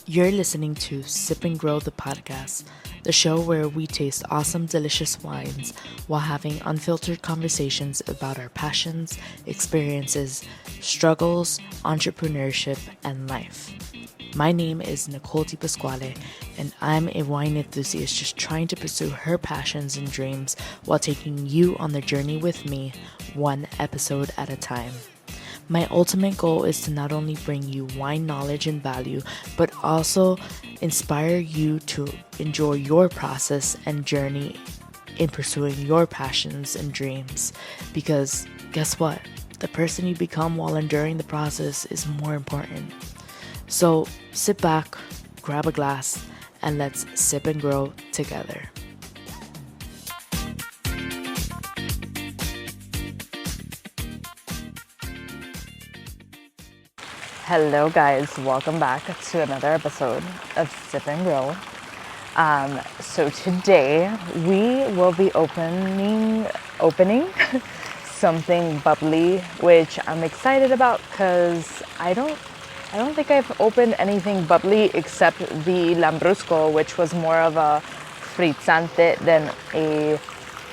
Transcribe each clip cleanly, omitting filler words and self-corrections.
You're listening to Sip and Grow the podcast, the show where we taste awesome, delicious wines while having unfiltered conversations about our passions, experiences, struggles, entrepreneurship, and life. My name is Nicole Di Pasquale, and I'm a wine enthusiast just trying to pursue her passions and dreams while taking you on the journey with me, one episode at a time. My ultimate goal is to not only bring you wine knowledge and value, but also inspire you to enjoy your process and journey in pursuing your passions and dreams. Because guess what? The person you become while enduring the process is more important. So sit back, grab a glass, and let's sip and grow together. Hello guys, welcome back to another episode of Sip and Grow. So today we will be opening something bubbly, which I'm excited about because I don't think I've opened anything bubbly except the Lambrusco, which was more of a frizzante than a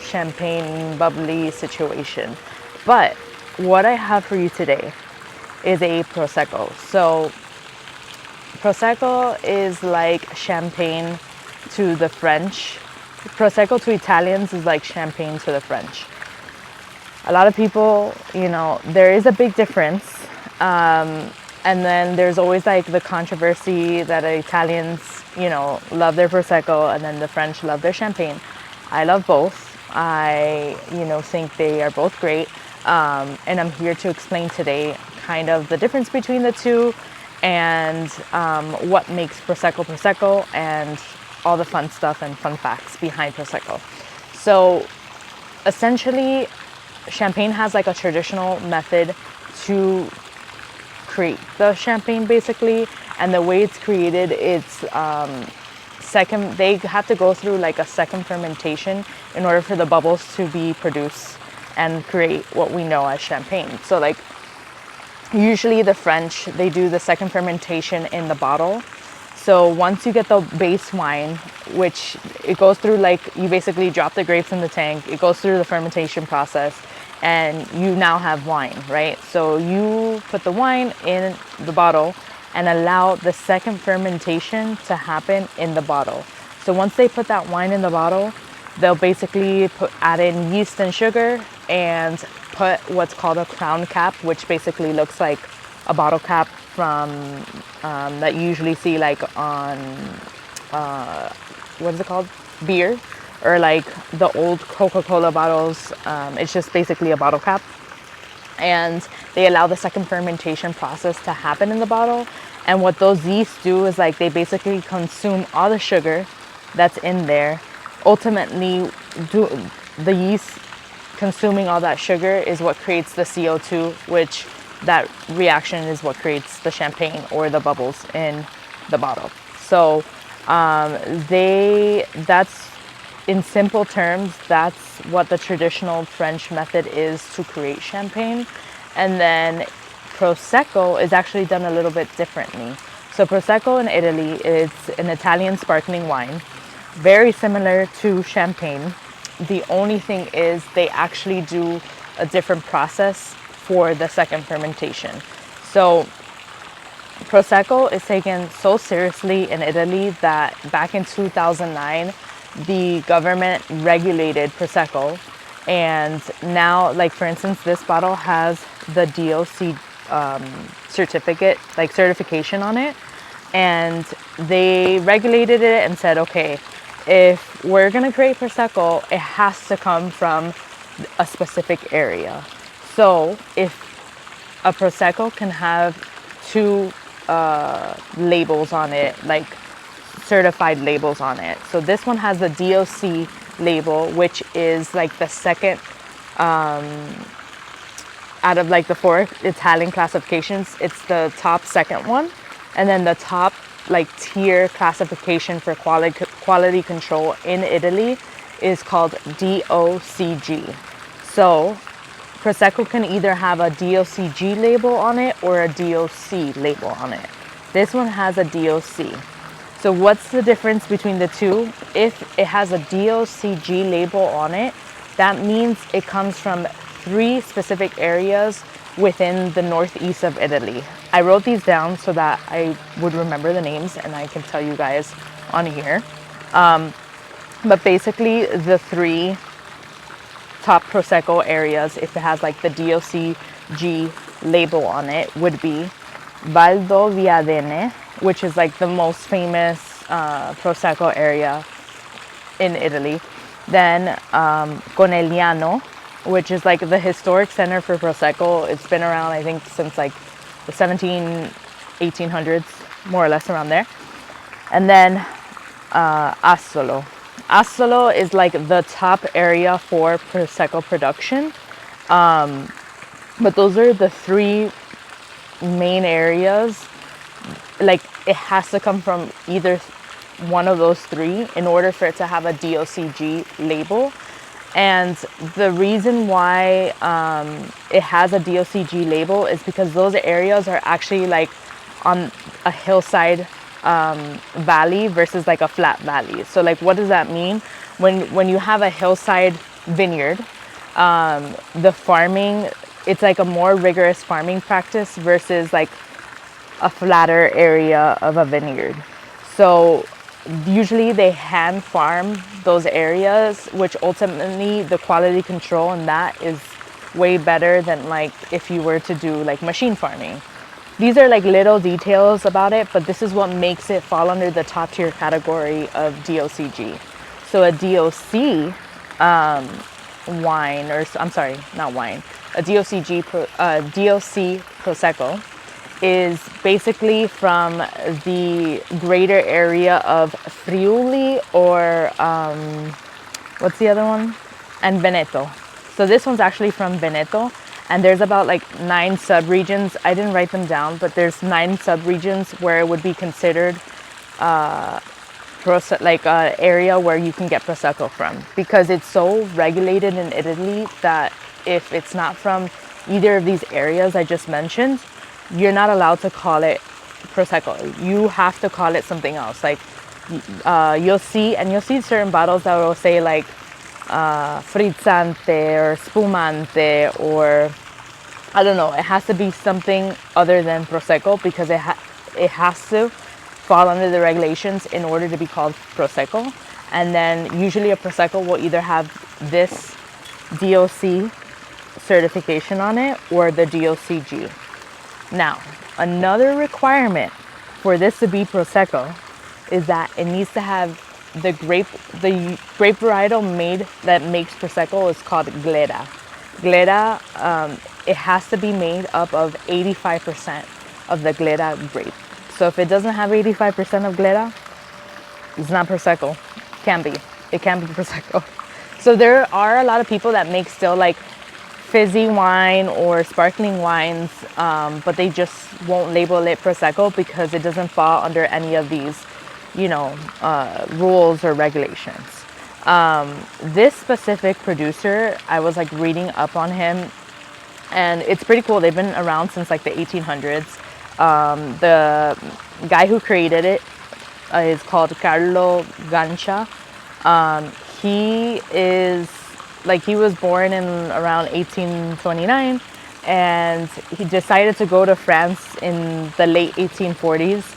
champagne bubbly situation. But what I have for you today is a Prosecco. So Prosecco is like champagne to the French. Prosecco to Italians is like champagne to the French. A lot of people, there is a big difference. And then there's always like the controversy that Italians, love their Prosecco and then the French love their champagne. I love both. I, think they are both great. And I'm here to explain today kind of the difference between the two and what makes Prosecco and all the fun stuff and fun facts behind Prosecco. So essentially, champagne has like a traditional method to create the champagne basically, and the way it's created, it's they have to go through like a second fermentation in order for the bubbles to be produced and create what we know as champagne. So like usually the French, they do the second fermentation in the bottle. So once you get the base wine, which it goes through, like you basically drop the grapes in the tank, it goes through the fermentation process and you now have wine, right? So you put the wine in the bottle and allow the second fermentation to happen in the bottle. So once they put that wine in the bottle, they'll basically add in yeast and sugar and put what's called a crown cap, which basically looks like a bottle cap from that you usually see like on what is it called, beer, or like the old Coca-Cola bottles. It's just basically a bottle cap, and they allow the second fermentation process to happen in the bottle. And what those yeasts do is like they basically consume all the sugar that's in there. Ultimately, the yeast consuming all that sugar is what creates the CO2, which that reaction is what creates the champagne or the bubbles in the bottle. So that's, in simple terms, that's what the traditional French method is to create champagne. And then Prosecco is actually done a little bit differently. So Prosecco in Italy is an Italian sparkling wine, very similar to champagne. The only thing is they actually do a different process for the second fermentation. So Prosecco is taken so seriously in Italy that back in 2009, the government regulated Prosecco. And now, like for instance, this bottle has the DOC certification on it. And they regulated it and said, okay, if we're going to create Prosecco, it has to come from a specific area. So if a Prosecco can have two labels on it, like certified labels on it. So this one has the DOC label, which is like the second out of like the four Italian classifications. It's the top second one. And then the top like tier classification for quality control in Italy is called DOCG. So Prosecco can either have a DOCG label on it or a DOC label on it. This one has a DOC. So what's the difference between the two? If it has a DOCG label on it, that means it comes from 3 specific areas within the northeast of Italy. I wrote these down so that I would remember the names and I can tell you guys on here. But basically the 3 top Prosecco areas, if it has like the DOCG label on it, would be Valdobbiadene, which is like the most famous Prosecco area in Italy. Then Conegliano, which is like the historic center for Prosecco. It's been around, I think, since like the 1800s, more or less around there. And then Asolo. Asolo is like the top area for Prosecco production. But those are the 3 main areas. Like it has to come from either one of those 3 in order for it to have a DOCG label. And the reason why it has a DOCG label is because those areas are actually like on a hillside valley versus like a flat valley. So like, what does that mean? When you have a hillside vineyard, the farming, it's like a more rigorous farming practice versus like a flatter area of a vineyard. So usually they hand farm those areas, which ultimately the quality control in that is way better than like if you were to do like machine farming. These are like little details about it, but this is what makes it fall under the top tier category of DOCG. So a DOC wine, or I'm sorry, not wine, a DOC Prosecco is basically from the greater area of Friuli or what's the other one? And Veneto. So this one's actually from Veneto, and there's about like 9 subregions. I didn't write them down, but there's 9 subregions where it would be considered like an area where you can get Prosecco from, because it's so regulated in Italy that if it's not from either of these areas I just mentioned, you're not allowed to call it Prosecco. You have to call it something else. Like you'll see certain bottles that will say like frizzante or spumante, or I don't know. It has to be something other than Prosecco, because it has to fall under the regulations in order to be called Prosecco. And then usually a Prosecco will either have this DOC certification on it or the DOCG. Now, another requirement for this to be Prosecco is that it needs to have the grape varietal made that makes Prosecco is called Glera. Glera, it has to be made up of 85% of the Glera grape. So if it doesn't have 85% of Glera, it's not Prosecco. It can't be Prosecco. So there are a lot of people that make still like fizzy wine or sparkling wines, but they just won't label it Prosecco because it doesn't fall under any of these, rules or regulations. This specific producer, I was like reading up on him, and it's pretty cool. They've been around since like the 1800s. The guy who created it is called Gancia. He was born in around 1829, and he decided to go to France in the late 1840s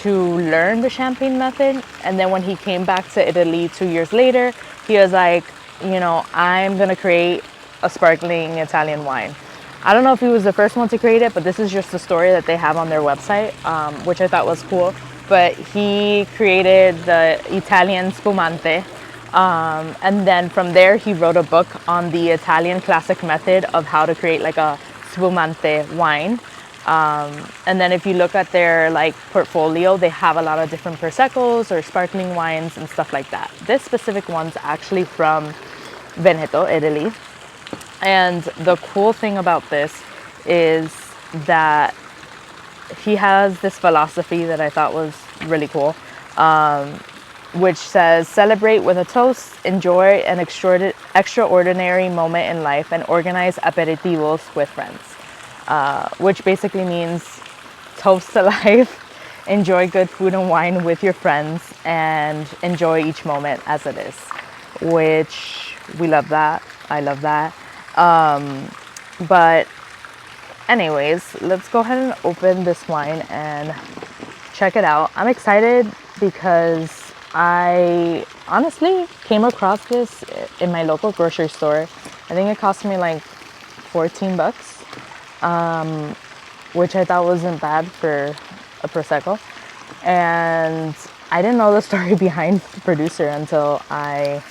to learn the champagne method. And then when he came back to Italy 2 years later, he was like, I'm gonna create a sparkling Italian wine. I don't know if he was the first one to create it, but this is just the story that they have on their website, which I thought was cool. But he created the Italian spumante. And then from there, he wrote a book on the Italian classic method of how to create like a spumante wine. And then if you look at their like portfolio, they have a lot of different Proseccos or sparkling wines and stuff like that. This specific one's actually from Veneto, Italy. And the cool thing about this is that he has this philosophy that I thought was really cool, which says, celebrate with a toast, enjoy an extraordinary moment in life, and organize aperitivos with friends, which basically means toast to life, enjoy good food and wine with your friends and enjoy each moment as it is, which we love that. I love that. But anyways, let's go ahead and open this wine and check it out. I'm excited because I honestly came across this in my local grocery store. I think it cost me like 14 bucks, which I thought wasn't bad for a Prosecco. And I didn't know the story behind the producer until I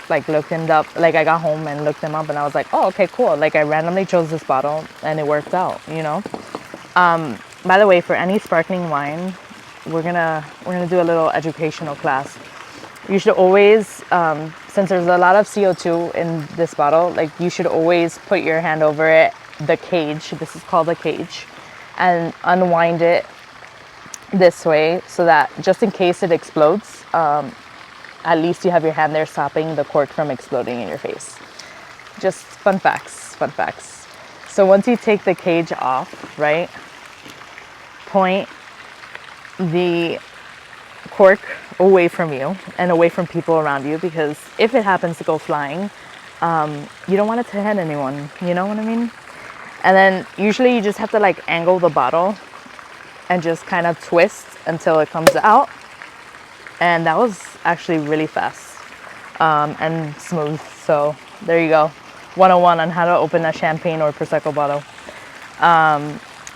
like looked him up. Like I got home and looked him up and I was like, oh, okay, cool. Like I randomly chose this bottle and it worked out, you know? By the way, for any sparkling wine, we're gonna do a little educational class. You should always, since there's a lot of CO2 in this bottle, like you should always put your hand over it, the cage, this is called a cage, and unwind it this way so that just in case it explodes, at least you have your hand there stopping the cork from exploding in your face. Just fun facts, fun facts. So once you take the cage off, right, point the cork away from you and away from people around you, because if it happens to go flying, you don't want it to hit anyone, you know what I mean? And then usually you just have to like angle the bottle and just kind of twist until it comes out. And that was actually really fast and smooth. So there you go, 101 on how to open a champagne or Prosecco bottle.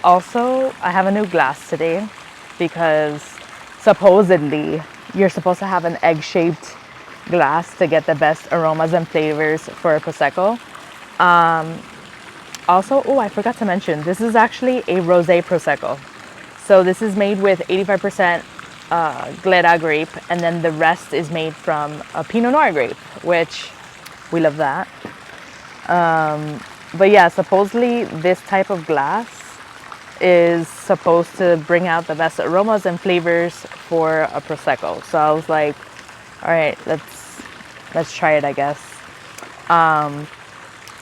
Also, I have a new glass today because supposedly you're supposed to have an egg-shaped glass to get the best aromas and flavors for a Prosecco. Also, oh, I forgot to mention, this is actually a rosé Prosecco. So this is made with 85% Glera grape, and then the rest is made from a Pinot Noir grape, which we love that. But yeah, supposedly this type of glass is supposed to bring out the best aromas and flavors for a Prosecco. So I was like, all right, let's try it, I guess.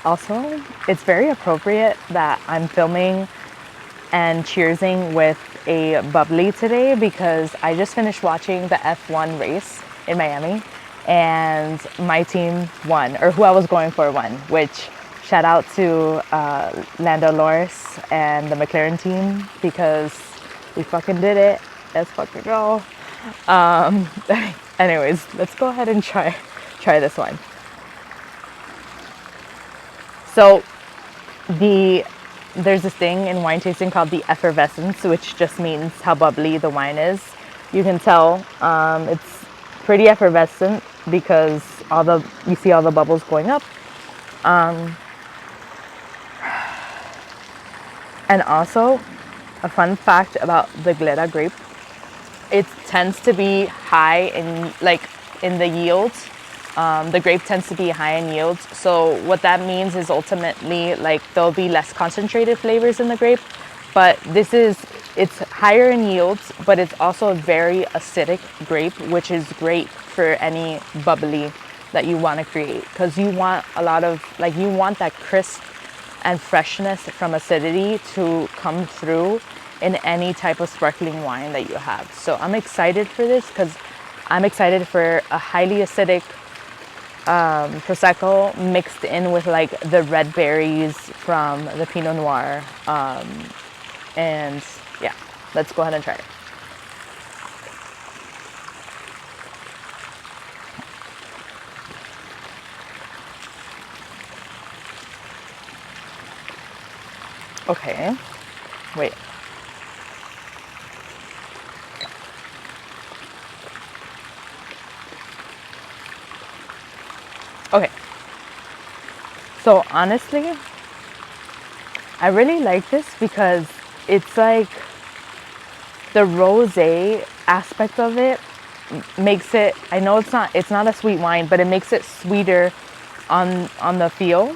Also, it's very appropriate that I'm filming and cheersing with a bubbly today because I just finished watching the F1 race in Miami and my team won, or who I was going for won, which shout out to Lando, Norris and the McLaren team because we fucking did it. Let's fucking go. Anyways, let's go ahead and try this wine. So there's this thing in wine tasting called the effervescence, which just means how bubbly the wine is. You can tell it's pretty effervescent because you see all the bubbles going up. And also, a fun fact about the Glera grape, it tends to be high in the yields. The grape tends to be high in yields. So what that means is ultimately like there'll be less concentrated flavors in the grape, but it's higher in yields, but it's also a very acidic grape, which is great for any bubbly that you want to create, because you want you want that crisp and freshness from acidity to come through in any type of sparkling wine that you have. So I'm excited for this because I'm excited for a highly acidic Prosecco mixed in with like the red berries from the Pinot Noir. And yeah, let's go ahead and try it. Okay, wait. Okay, so honestly, I really like this because it's like the rosé aspect of it makes it, I know it's not a sweet wine, but it makes it sweeter on the feel.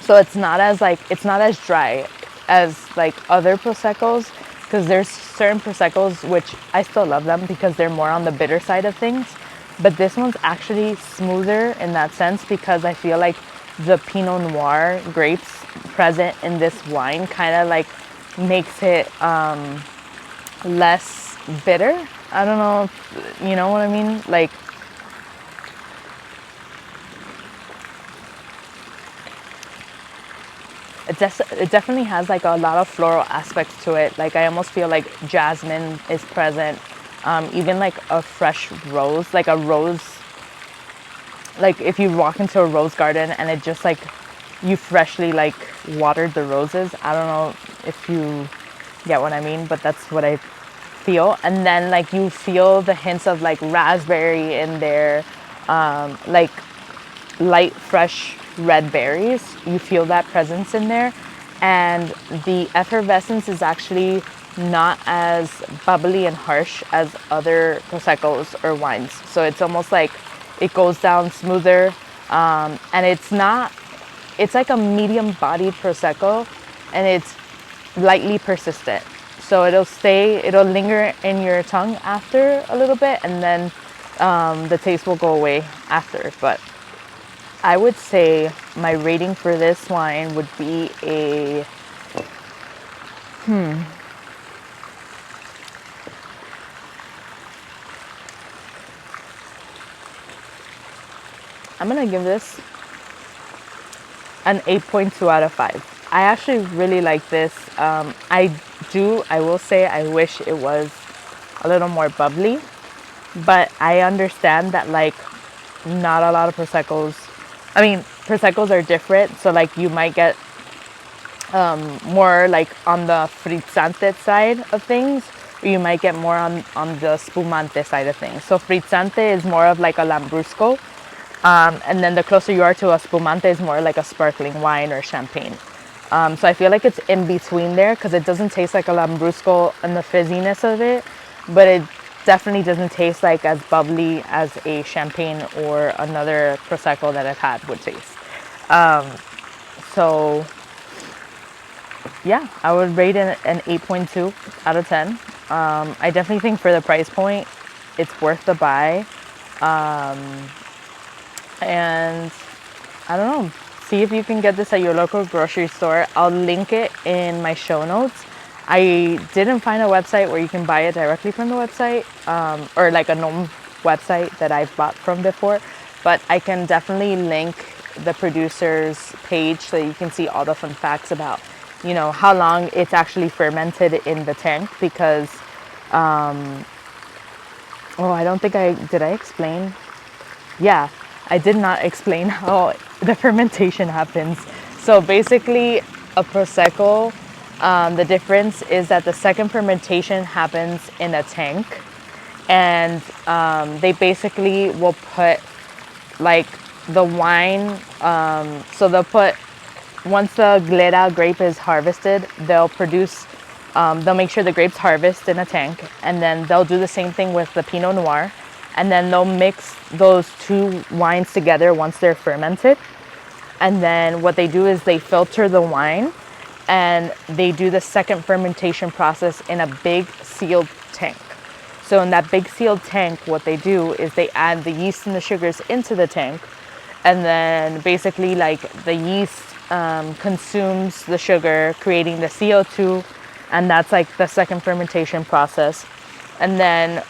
So it's not as dry as like other Proseccos, because there's certain Proseccos which I still love them because they're more on the bitter side of things. But this one's actually smoother in that sense because I feel like the Pinot Noir grapes present in this wine kind of like makes it less bitter. I don't know if, you know what I mean? Like, it definitely has like a lot of floral aspects to it. Like I almost feel like jasmine is present. Even like a fresh rose, like a rose, like if you walk into a rose garden and it just like you freshly like watered the roses. I don't know if you get what I mean, but that's what I feel. And then like you feel the hints of like raspberry in there, like light fresh red berries. You feel that presence in there, and the effervescence is actually not as bubbly and harsh as other proseccos or wines. So it's almost like it goes down smoother, and it's like a medium bodied prosecco, and it's lightly persistent. So it'll linger in your tongue after a little bit, and then the taste will go away after. But I would say my rating for this wine would be a I'm gonna give this an 8.2 out of 5. I actually really like this. I will say I wish it was a little more bubbly, but I understand that like not a lot of Proseccos are different. So like you might get more like on the frizzante side of things, or you might get more on the spumante side of things. So frizzante is more of like a lambrusco, and then the closer you are to a spumante is more like a sparkling wine or champagne. So I feel like it's in between there because it doesn't taste like a lambrusco and the fizziness of it, but it definitely doesn't taste like as bubbly as a champagne or another prosecco that I've had would taste. So yeah, I would rate it an 8.2 out of 10. I definitely think for the price point, it's worth the buy. And I don't know, see if you can get this at your local grocery store. I'll link it in my show notes. I didn't find a website where you can buy it directly from the website, or like a known website that I've bought from before, but I can definitely link the producer's page so you can see all the fun facts about, you know, how long it's actually fermented in the tank, because I don't think did I explain? Yeah, I did not explain how the fermentation happens. So basically a Prosecco, the difference is that the second fermentation happens in a tank, and they basically will put like the wine, so they'll put, once the Glera grape is harvested, they'll make sure the grapes harvest in a tank, and then they'll do the same thing with the Pinot Noir, and then they'll mix those two wines together once they're fermented. And then what they do is they filter the wine, and they do the second fermentation process in a big sealed tank. So in that big sealed tank, what they do is they add the yeast and the sugars into the tank, and then basically like the yeast consumes the sugar, creating the CO2, and that's like the second fermentation process. And then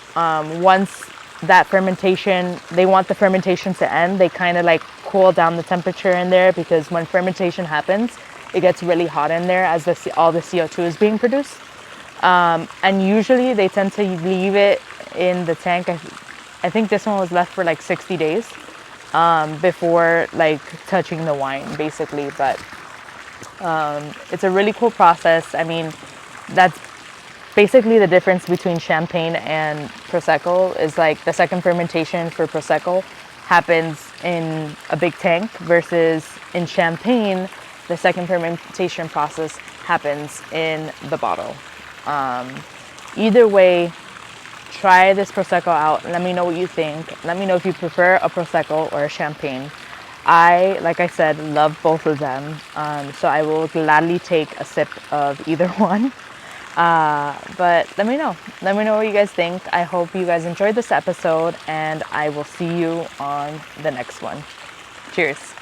once that fermentation, they want the fermentation to end, they kind of like cool down the temperature in there, because when fermentation happens, it gets really hot in there as all the CO2 is being produced. And usually they tend to leave it in the tank. I think this one was left for like 60 days before like touching the wine basically. But it's a really cool process. I mean, that's basically the difference between champagne and Prosecco, is like the second fermentation for Prosecco happens in a big tank, versus in champagne, the second fermentation process happens in the bottle. Either way, try this Prosecco out. Let me know what you think. Let me know if you prefer a Prosecco or a champagne. I, like I said, love both of them. So I will gladly take a sip of either one. But let me know. Let me know what you guys think. I hope you guys enjoyed this episode, and I will see you on the next one. Cheers.